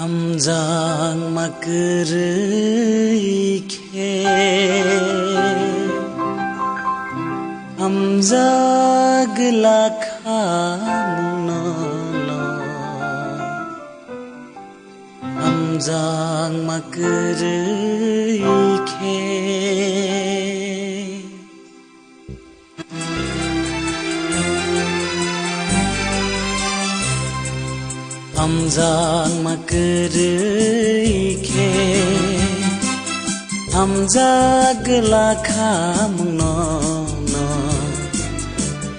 함장 막그르이케 함자글라카무노노 함장 막그르이케 함장 막그르이케 함자글라카무노노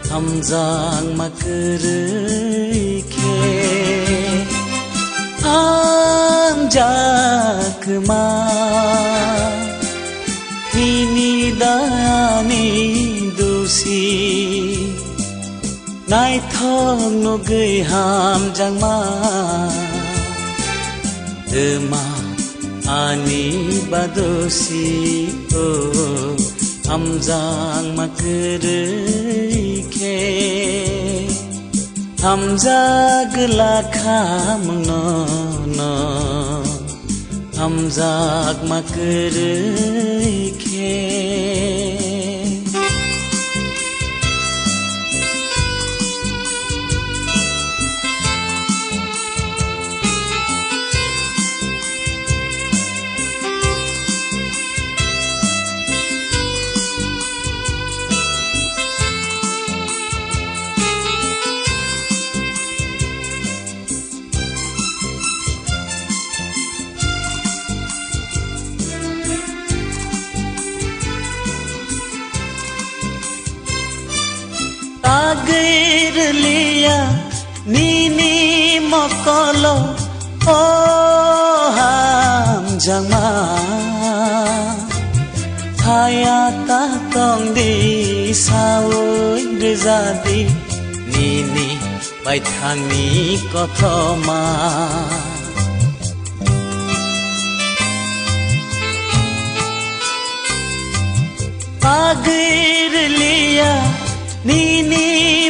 함장 막그르이케 함자그마 니니다니 두시 나이 턱노그이 함장마 음아 아니 바도시 함장 막그르이케 함자글라카무노노 함장 막그르이케 Agir liya nini mokolo oh hamjangma thaya ta tong di saoi rezadi nini bai thang ni kothoma Agir liya Nini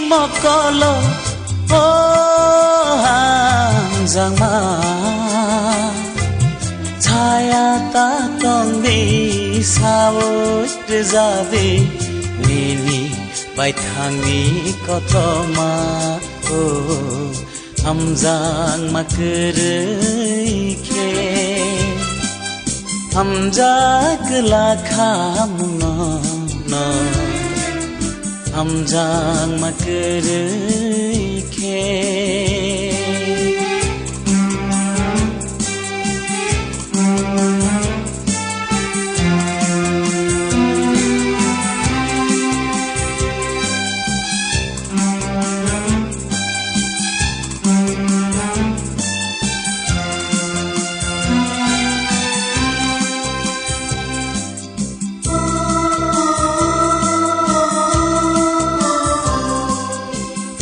mokolo oh hamjangma Chaya ta tong di saoi rezadi Nini bai thang ni kotoma oh hamjang makgruike 함자글라카무노노 함장 막그르이케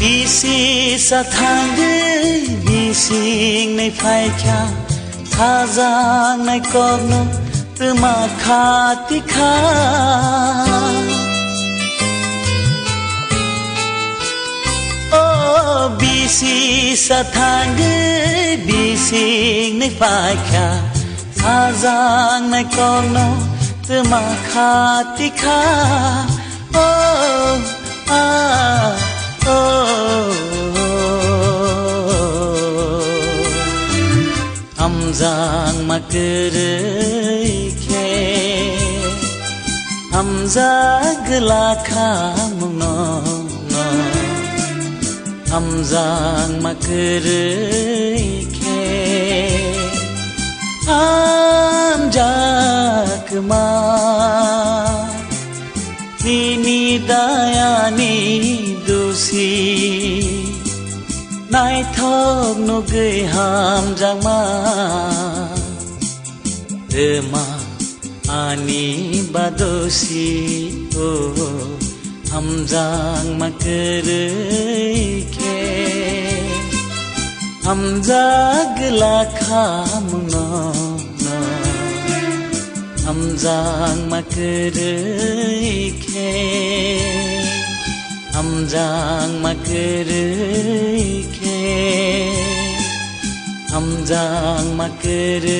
Bisi sathang bising nei phai kya thajang nei kokno tuma khati kha Oh bisi sathang bising nei phai kya thajang nei kokno tuma khati kha Oh 함장 막그르이케 함자글라카무노노 함장 막그르이케 함자그마 니니다야니 두시 나이 턱노그이 함장마 음아 아니 바도시 함장 막그르이케 함자글라카무노노 함장 막그르이케 함장 막그르이케 함장 Panjang makereike